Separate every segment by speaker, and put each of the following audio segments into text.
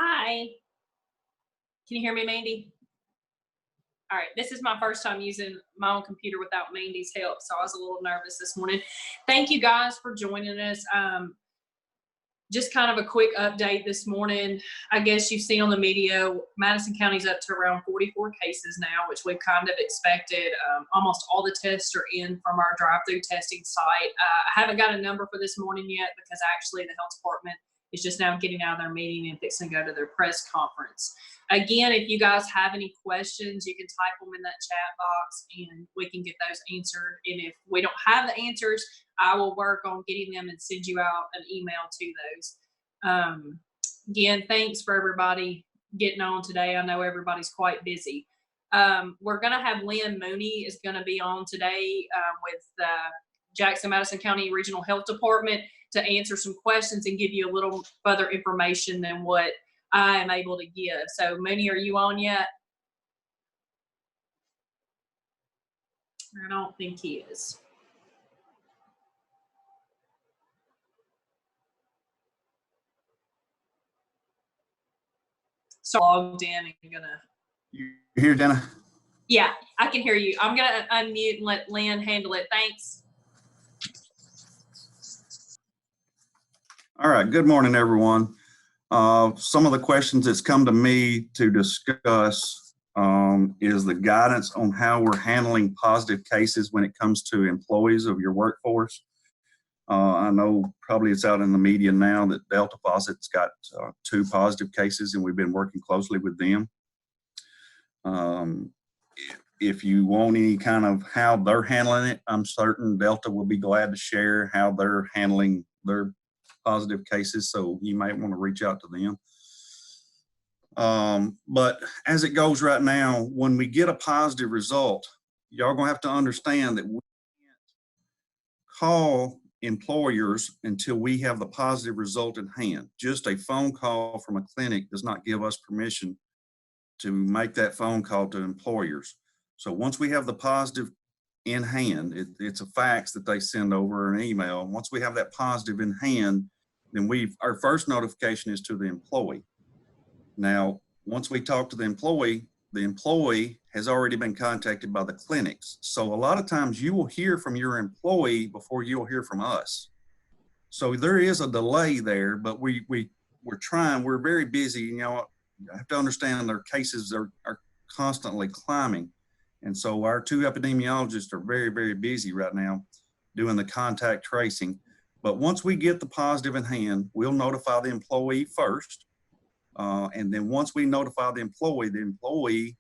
Speaker 1: Hi. Can you hear me, Mandy? All right. This is my first time using my own computer without Mandy's help, so I was a little nervous this morning. Thank you guys for joining us. Just kind of a quick update this morning. I guess you've seen on the media, Madison County's up to around 44 cases now, which we've kind of expected. Almost all the tests are in from our drive-through testing site. I haven't got a number for this morning yet because actually the health department is just now getting out of their meeting and fixing to go to their press conference. Again, if you guys have any questions, you can type them in that chat box and we can get those answered. And if we don't have the answers, I will work on getting them and send you out an email to those. Again, thanks for everybody getting on today. I know everybody's quite busy. We're going to have Lynn Mooney is going to be on today with the Jackson-Madison County Regional Health Department to answer some questions and give you a little further information than what I am able to give. So Mooney, are you on yet? I don't think he is. So logged in and gonna.
Speaker 2: You hear, Dana?
Speaker 1: Yeah, I can hear you. I'm gonna unmute and let Lynn handle it. Thanks.
Speaker 2: All right. Good morning, everyone. Some of the questions that's come to me to discuss is the guidance on how we're handling positive cases when it comes to employees of your workforce. I know probably it's out in the media now that Delta Faucet's got 2 positive cases, and we've been working closely with them. If you want any kind of how they're handling it, I'm certain Delta will be glad to share how they're handling their positive cases, so you might want to reach out to them. But as it goes right now, when we get a positive result, y'all gonna have to understand that we can't call employers until we have the positive result in hand. Just a phone call from a clinic does not give us permission to make that phone call to employers. So once we have the positive in hand, it's a fax that they send over an email. Once we have that positive in hand, then our first notification is to the employee. Now, once we talk to the employee has already been contacted by the clinics. So a lot of times you will hear from your employee before you'll hear from us. So there is a delay there, but we're trying, we're very busy. You know, I have to understand their cases are constantly climbing. And so our 2 epidemiologists are very, very busy right now doing the contact tracing. But once we get the positive in hand, we'll notify the employee first. And then once we notify the employee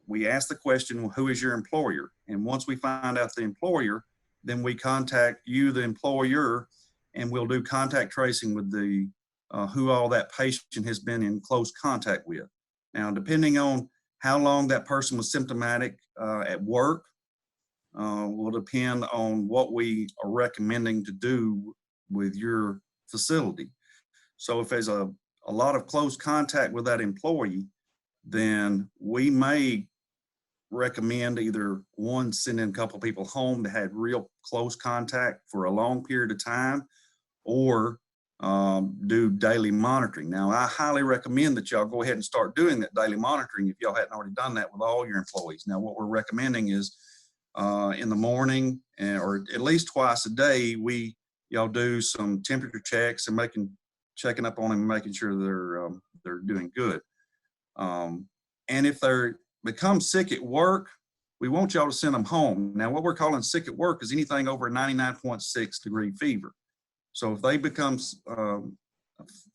Speaker 2: we ask the question, well, who is your employer? And once we find out the employer, then we contact you, the employer, and we'll do contact tracing with the who all that patient has been in close contact with. Now, depending on how long that person was symptomatic at work will depend on what we are recommending to do with your facility. So if there's a lot of close contact with that employee, then we may recommend either one, sending a couple people home that had real close contact for a long period of time, or do daily monitoring. Now, I highly recommend that y'all go ahead and start doing that daily monitoring if y'all hadn't already done that with all your employees. Now, what we're recommending is in the morning or at least twice a day, y'all do some temperature checks and checking up on them and making sure they're doing good. And if they become sick at work, we want y'all to send them home. Now, what we're calling sick at work is anything over a 99.6 degree fever. So if they become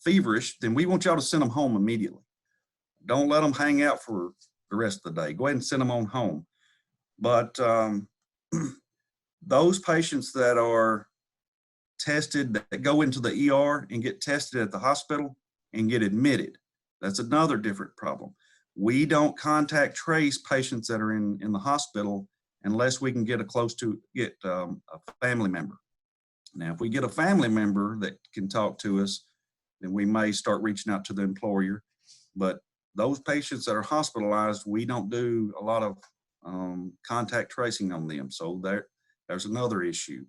Speaker 2: feverish, then we want y'all to send them home immediately. Don't let them hang out for the rest of the day. Go ahead and send them on home. But those patients that are tested, that go into the ER and get tested at the hospital and get admitted, that's another different problem. We don't contact trace patients that are in the hospital unless we can get a family member. Now, if we get a family member that can talk to us, then we may start reaching out to the employer. But those patients that are hospitalized, we don't do a lot of contact tracing on them. So there's another issue.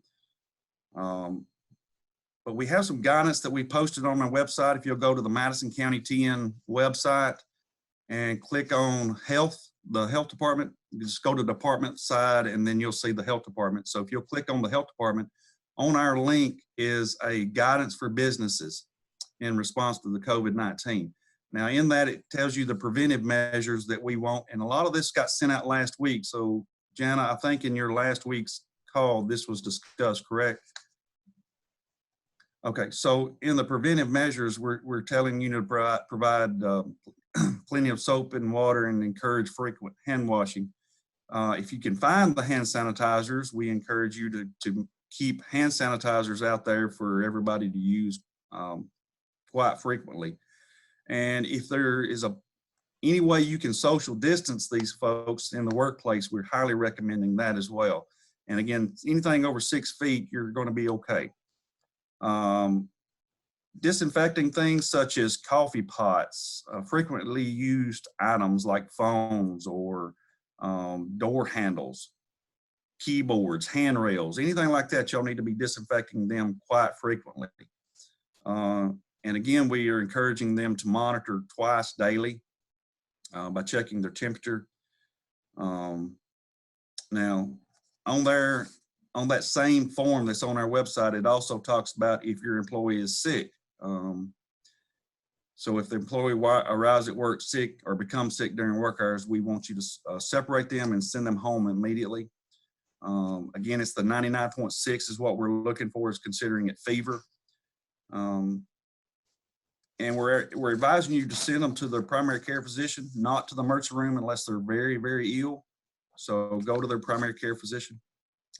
Speaker 2: But we have some guidance that we posted on our website. If you'll go to the Madison County TN website and click on health, the health department, you just go to department side and then you'll see the health department. So if you'll click on the health department, on our link is a guidance for businesses in response to the COVID-19. Now in that, it tells you the preventive measures that we want. And a lot of this got sent out last week. So Jana, I think in your last week's call, this was discussed, correct? Okay, so in the preventive measures, we're telling you to provide plenty of soap and water and encourage frequent hand washing. If you can find the hand sanitizers, we encourage you to keep hand sanitizers out there for everybody to use quite frequently. And if there is any way you can social distance these folks in the workplace, we're highly recommending that as well. And again, anything over 6 feet, you're going to be okay. Disinfecting things such as coffee pots, frequently used items like phones or door handles, keyboards, handrails, anything like that, y'all need to be disinfecting them quite frequently. And again, we are encouraging them to monitor twice daily by checking their temperature. Now, on that same form that's on our website, it also talks about if your employee is sick. So if the employee arrives at work sick or becomes sick during work hours, we want you to separate them and send them home immediately. Again, it's the 99.6 is what we're looking for, is considering it fever. And we're advising you to send them to their primary care physician, not to the emergency room unless they're very, very ill. So go to their primary care physician.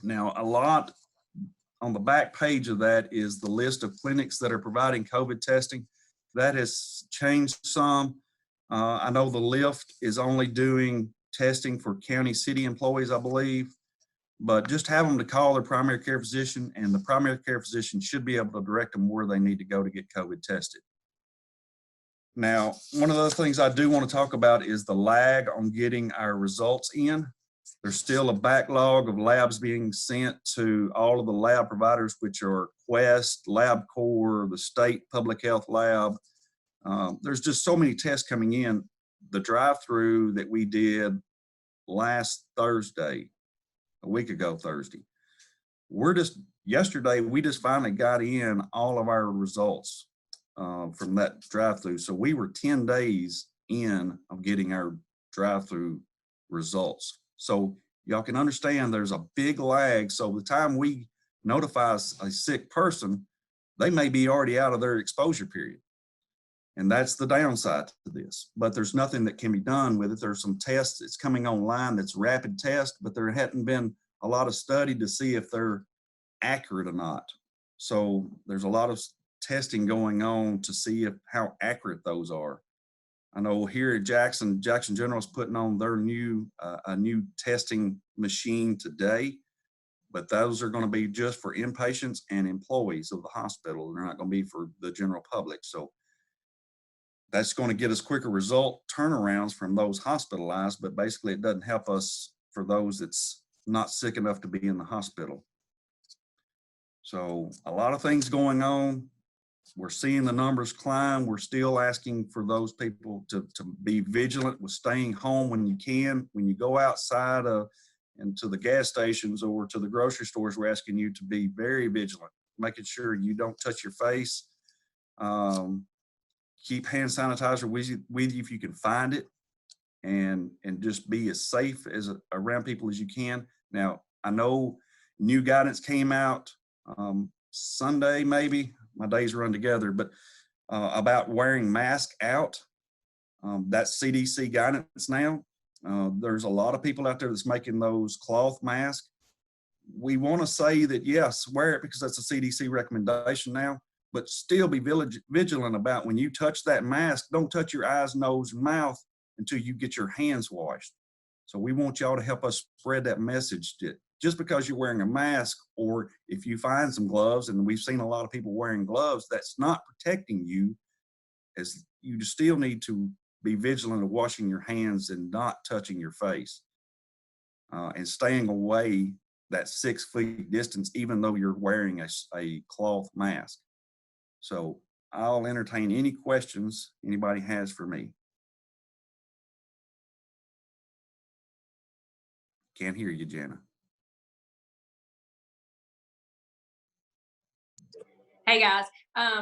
Speaker 2: Now, a lot on the back page of that is the list of clinics that are providing COVID testing. That has changed some. I know the Lift is only doing testing for county city employees, I believe, but just have them to call their primary care physician, and the primary care physician should be able to direct them where they need to go to get COVID tested. Now, one of the things I do want to talk about is the lag on getting our results in. There's still a backlog of labs being sent to all of the lab providers, which are Quest, LabCorp, the state public health lab. There's just so many tests coming in. The drive-through that we did last Thursday, a week ago Thursday, yesterday, we just finally got in all of our results from that drive-through. So we were 10 days in of getting our drive-through results. So y'all can understand there's a big lag. So the time we notify a sick person, they may be already out of their exposure period. And that's the downside to this. But there's nothing that can be done with it. There's some tests that's coming online that's rapid test, but there hadn't been a lot of study to see if they're accurate or not. So there's a lot of testing going on to see how accurate those are. I know here at Jackson General is putting on their new a new testing machine today, but those are going to be just for inpatients and employees of the hospital. They're not going to be for the general public. So that's going to get us quicker result turnarounds from those hospitalized, but basically it doesn't help us for those that's not sick enough to be in the hospital. So a lot of things going on. We're seeing the numbers climb. We're still asking for those people to be vigilant with staying home when you can. When you go outside and to the gas stations or to the grocery stores, we're asking you to be very vigilant, making sure you don't touch your face. Keep hand sanitizer with you if you can find it, and just be as safe as around people as you can. Now, I know new guidance came out Sunday, maybe. My days run together, but about wearing masks out. That's CDC guidance now. There's a lot of people out there that's making those cloth masks. We want to say that, yes, wear it because that's a CDC recommendation now, but still be vigilant about when you touch that mask, don't touch your eyes, nose, and mouth until you get your hands washed. So we want y'all to help us spread that message that just because you're wearing a mask, or if you find some gloves, and we've seen a lot of people wearing gloves, that's not protecting you, as you still need to be vigilant of washing your hands and not touching your face and staying away that 6 feet distance, even though you're wearing a cloth mask. So I'll entertain any questions anybody has for me. Can't hear you, Jana.
Speaker 1: Hey guys,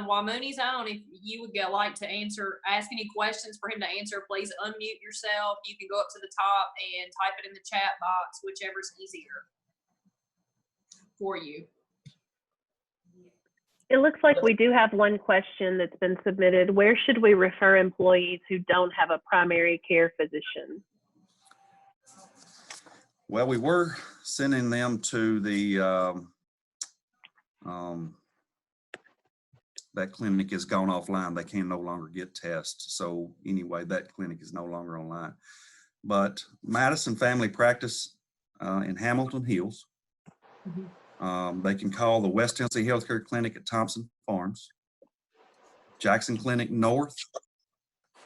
Speaker 1: while Mooney's on, if you would like to ask any questions for him to answer, please unmute yourself. You can go up to the top and type it in the chat box, whichever's easier for you.
Speaker 3: It looks like we do have one question that's been submitted. Where should we refer employees who don't have a primary care physician?
Speaker 2: Well, we were sending them to the that clinic has gone offline. They can no longer get tests. So anyway, that clinic is no longer online. But Madison Family Practice in Hamilton Hills, they can call the West Tennessee Healthcare Clinic at Thompson Farms. Jackson Clinic North.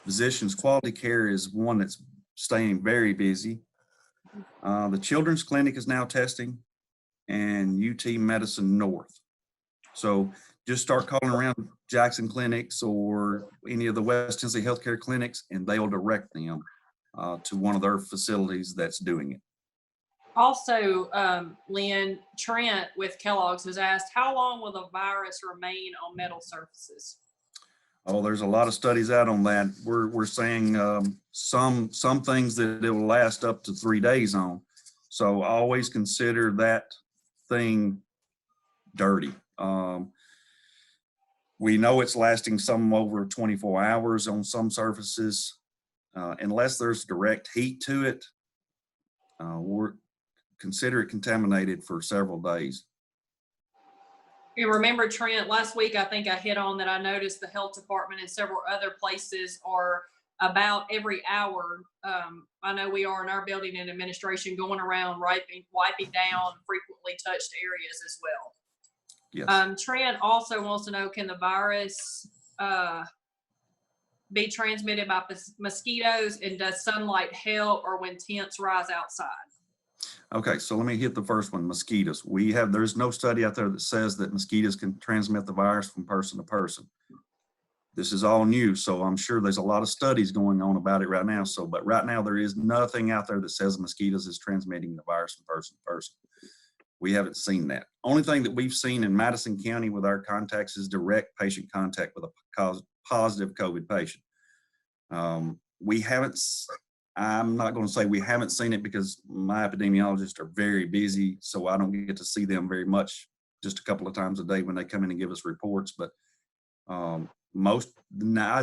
Speaker 2: Physicians Quality Care is one that's staying very busy. The Children's Clinic is now testing, and UT Medicine North. So just start calling around Jackson clinics or any of the West Tennessee Healthcare clinics, and they'll direct them to one of their facilities that's doing it.
Speaker 1: Also, Lynn, Trent with Kellogg's has asked, how long will the virus remain on metal surfaces?
Speaker 2: Oh, there's a lot of studies out on that. We're saying some things that it will last up to 3 days on. So always consider that thing dirty. We know it's lasting some over 24 hours on some surfaces. Unless there's direct heat to it, consider it contaminated for several days.
Speaker 1: You remember, Trent, last week I think I hit on that. I noticed the health department and several other places are about every hour. I know we are in our building and administration going around wiping down frequently touched areas as well.
Speaker 2: Yes.
Speaker 1: Trent also wants to know, can the virus be transmitted by mosquitoes, and does sunlight help or when temps rise outside?
Speaker 2: Okay, so let me hit the first one, mosquitoes. There's no study out there that says that mosquitoes can transmit the virus from person to person. This is all new, so I'm sure there's a lot of studies going on about it right now. But right now there is nothing out there that says mosquitoes is transmitting the virus from person to person. We haven't seen that. Only thing that we've seen in Madison County with our contacts is direct patient contact with a positive COVID patient. I'm not going to say we haven't seen it because my epidemiologists are very busy, so I don't get to see them very much, just a couple of times a day when they come in and give us reports. But I'd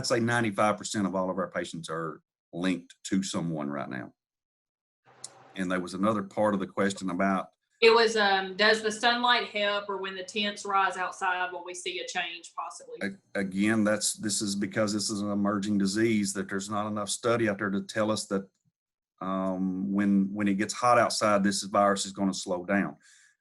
Speaker 2: say 95% of all of our patients are linked to someone right now. And there was another part of the question about,
Speaker 1: it was, does the sunlight help, or when the temps rise outside, will we see a change possibly?
Speaker 2: Again, this is because this is an emerging disease, that there's not enough study out there to tell us that when it gets hot outside, this virus is going to slow down.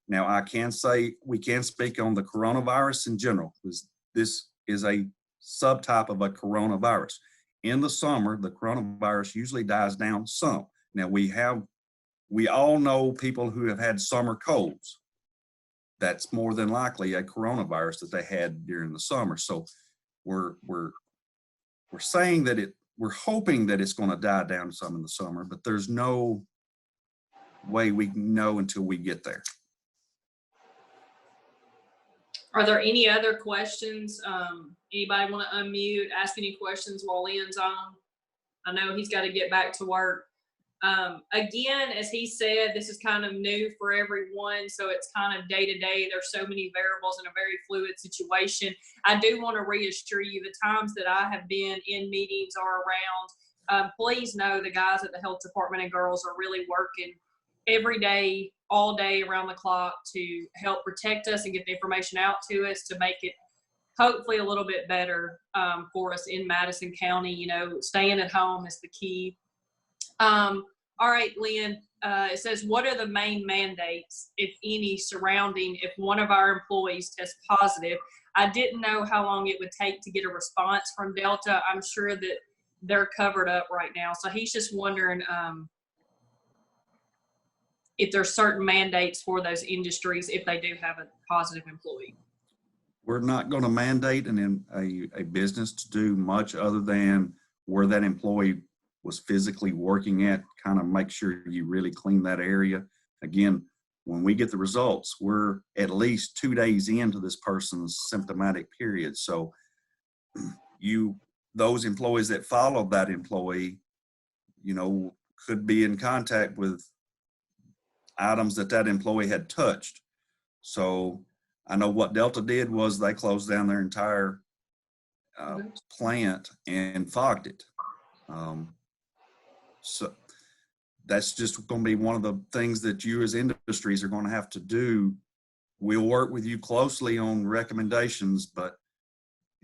Speaker 2: Now, I can say we can speak on the coronavirus in general, because this is a subtype of a coronavirus. In the summer, the coronavirus usually dies down some. Now, we all know people who have had summer colds. That's more than likely a coronavirus that they had during the summer. So we're saying that we're hoping that it's going to die down some in the summer, but there's no way we can know until we get there.
Speaker 1: Are there any other questions? Anybody want to unmute, ask any questions while Lynn's on? I know he's got to get back to work. Again, as he said, this is kind of new for everyone, so it's kind of day to day. There's so many variables in a very fluid situation. I do want to reassure you, the times that I have been in meetings or around, please know the guys at the health department and girls are really working every day, all day, around the clock to help protect us and get the information out to us to make it hopefully a little bit better for us in Madison County. You know, staying at home is the key. All right, Lynn, it says, what are the main mandates, if any, surrounding if one of our employees tests positive? I didn't know how long it would take to get a response from Delta. I'm sure that they're covered up right now. So he's just wondering if there's certain mandates for those industries if they do have a positive employee.
Speaker 2: we're not going to mandate a business to do much other than where that employee was physically working at, kind of make sure you really clean that area. Again, when we get the results, we're at least 2 days into this person's symptomatic period. So those employees that follow that employee, could be in contact with items that employee had touched. So I know what Delta did was they closed down their entire plant and fogged it. So that's just going to be one of the things that you as industries are going to have to do. We'll work with you closely on recommendations, but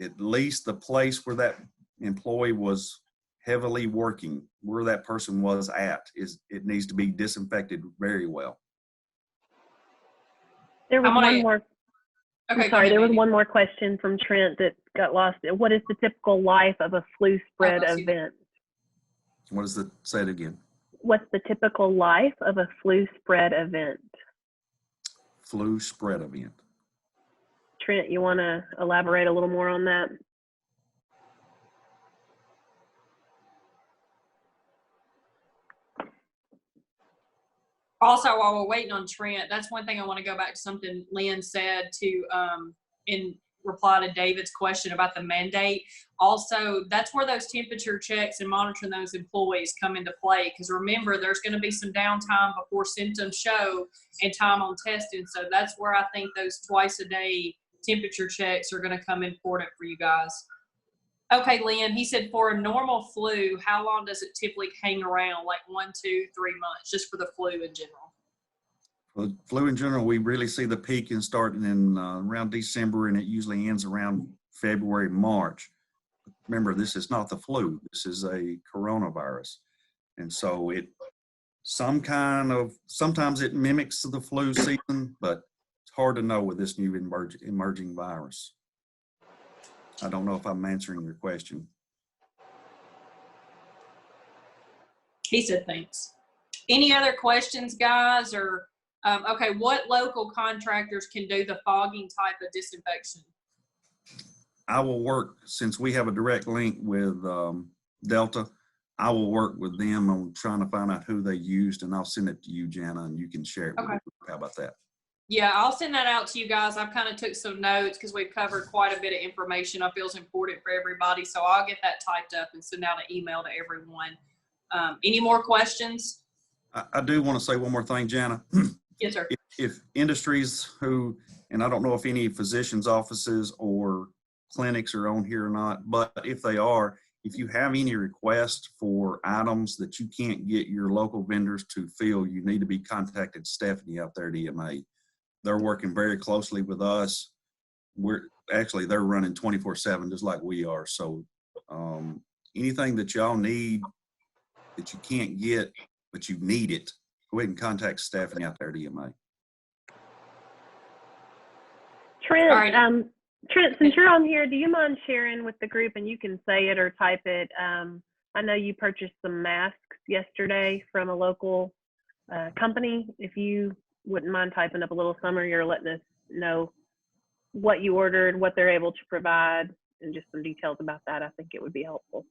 Speaker 2: at least the place where that employee was heavily working, where that person was at, it needs to be disinfected very well.
Speaker 3: There was one more.
Speaker 1: Okay,
Speaker 3: I'm sorry, there was one more question from Trent that got lost. What is the typical life of a flu spread event?
Speaker 2: What is the, say it again?
Speaker 3: What's the typical life of a flu spread event?
Speaker 2: Flu spread event.
Speaker 3: Trent, you want to elaborate a little more on that?
Speaker 1: Also, while we're waiting on Trent, that's one thing I want to go back to something Lynn said in reply to David's question about the mandate. Also, that's where those temperature checks and monitoring those employees come into play. Because remember, there's going to be some downtime before symptoms show and time on testing. So that's where I think those twice a day temperature checks are going to come important for you guys. Okay, Lynn, he said for a normal flu, how long does it typically hang around? Like 1, 2, 3 months, just for the flu in general?
Speaker 2: For the flu in general, we really see the peak in starting in around December, and it usually ends around February, March. Remember, this is not the flu. This is a coronavirus. And so sometimes it mimics the flu season, but it's hard to know with this new emerging virus. I don't know if I'm answering your question.
Speaker 1: He said thanks. Any other questions, guys? Or okay, what local contractors can do the fogging type of disinfection?
Speaker 2: I will work, since we have a direct link with Delta, I will work with them on trying to find out who they used, and I'll send it to you, Jana, and you can share it with them. How about that?
Speaker 1: Yeah, I'll send that out to you guys. I've kind of took some notes because we've covered quite a bit of information I feel is important for everybody. So I'll get that typed up and send out an email to everyone. Any more questions?
Speaker 2: I do want to say one more thing, Jana.
Speaker 1: Yes, sir.
Speaker 2: If industries and I don't know if any physicians' offices or clinics are on here or not, but if they are, if you have any requests for items that you can't get your local vendors to fill, you need to be contacted Stephanie out there at EMA. They're working very closely with us. They're running 24/7 just like we are. So anything that y'all need that you can't get, but you need it, go ahead and contact Stephanie out there at EMA.
Speaker 3: Trent,
Speaker 1: All right.
Speaker 3: Trent, since you're on here, do you mind sharing with the group, and you can say it or type it? I know you purchased some masks yesterday from a local company. If you wouldn't mind typing up a little summary or letting us know what you ordered, what they're able to provide, and just some details about that, I think it would be helpful.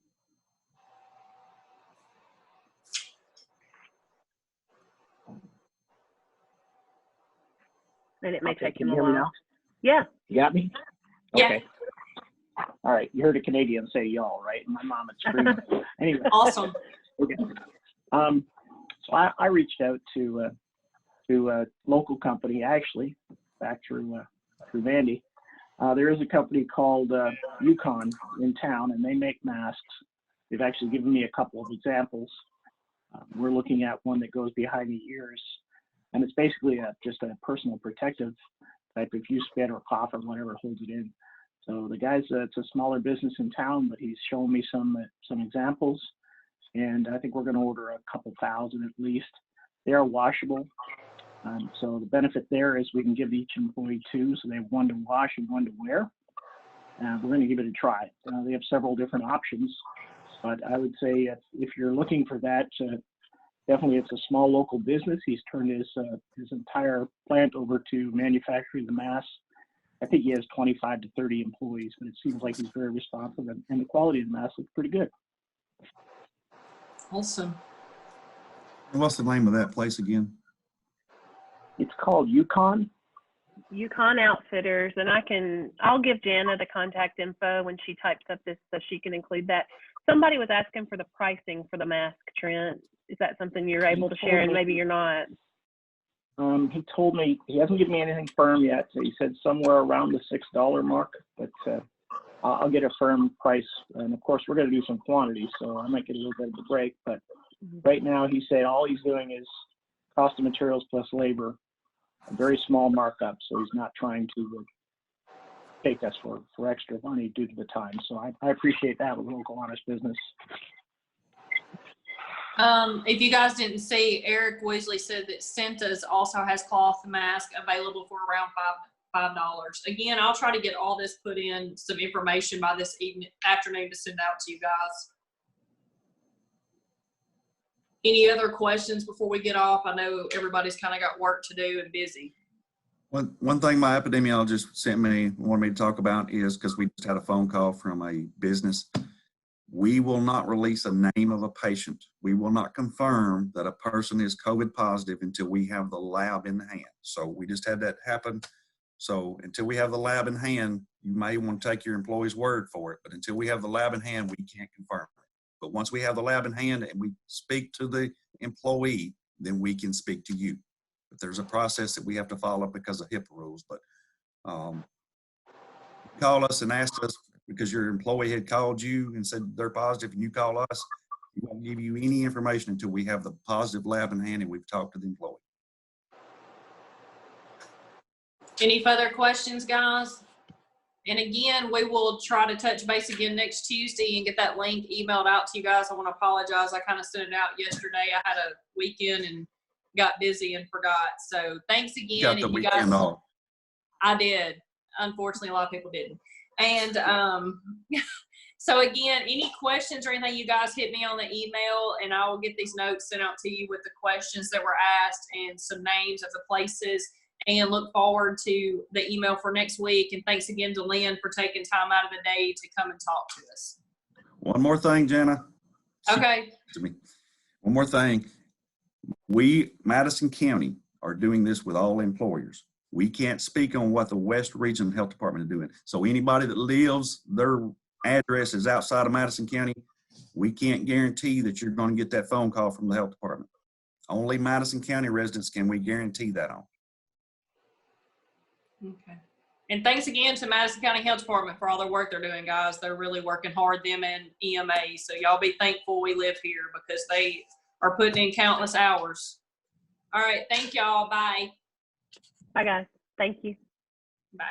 Speaker 3: And it may take him a while. Now? Yeah.
Speaker 4: You got me?
Speaker 1: Yeah.
Speaker 4: Okay. All right. You heard a Canadian say y'all, right? My mom is screaming. Anyway.
Speaker 1: Awesome.
Speaker 4: Okay. So I reached out to a local company, actually, back through Vandy. There is a company called Yukon in town, and they make masks. They've actually given me a couple of examples. We're looking at one that goes behind the ears, and it's basically just a personal protective type. If you spit or cough or whatever, holds it in. So the guy's it's a smaller business in town, but he's showing me some examples, and I think we're going to order a couple thousand at least. They are washable. So the benefit there is we can give each employee 2, so they have 1 to wash and 1 to wear. We're going to give it a try. They have several different options, but I would say if you're looking for that, definitely it's a small local business. He's turned his entire plant over to manufacturing the masks. I think he has 25 to 30 employees, but it seems like he's very responsive, and the quality of the masks looks pretty good.
Speaker 1: Awesome.
Speaker 2: What's the name of that place again?
Speaker 4: It's called Yukon.
Speaker 3: Yukon Outfitters, and I'll give Jana the contact info when she types up this so she can include that. Somebody was asking for the pricing for the mask, Trent. Is that something you're able to share? And maybe you're not.
Speaker 4: He told me, he hasn't given me anything firm yet. So he said somewhere around the $6 mark, but I'll get a firm price. And of course, we're going to do some quantities, so I might get a little bit of a break. But right now, he said all he's doing is cost of materials plus labor, a very small markup. So he's not trying to take us for extra money due to the time. So I appreciate that with local honest business.
Speaker 1: If you guys didn't see, Eric Weasley said that Cintas also has cloth mask available for around $5. Again, I'll try to get all this put in some information by this afternoon to send out to you guys. Any other questions before we get off? I know everybody's kind of got work to do and busy.
Speaker 2: One thing my epidemiologist wanted me to talk about is, because we just had a phone call from a business, we will not release a name of a patient. We will not confirm that a person is COVID positive until we have the lab in hand. So we just had that happen. So until we have the lab in hand, you may want to take your employee's word for it, but until we have the lab in hand, we can't confirm it. But once we have the lab in hand and we speak to the employee, then we can speak to you. But there's a process that we have to follow because of HIPAA rules. But call us and ask us, because your employee had called you and said they're positive, and you call us, we won't give you any information until we have the positive lab in hand and we've talked to the employee.
Speaker 1: Any further questions, guys? And again, we will try to touch base again next Tuesday and get that link emailed out to you guys. I want to apologize. I kind of sent it out yesterday. I had a weekend and got busy and forgot. So thanks again.
Speaker 2: Got the weekend off.
Speaker 1: I did. Unfortunately, a lot of people didn't. And so again, any questions or anything, you guys hit me on the email and I will get these notes sent out to you with the questions that were asked and some names of the places, and look forward to the email for next week. And thanks again to Lynn for taking time out of the day to come and talk to us.
Speaker 2: One more thing, Jana.
Speaker 1: Okay.
Speaker 2: One more thing. We, Madison County, are doing this with all employers. We can't speak on what the West Region Health Department is doing. So anybody that lives, their address is outside of Madison County, we can't guarantee that you're going to get that phone call from the health department. Only Madison County residents can we guarantee that on.
Speaker 1: Okay. And thanks again to Madison County Health Department for all their work they're doing, guys. They're really working hard, them and EMA. So y'all be thankful we live here, because they are putting in countless hours. All right. Thank y'all. Bye.
Speaker 3: Bye, guys. Thank you.
Speaker 1: Bye.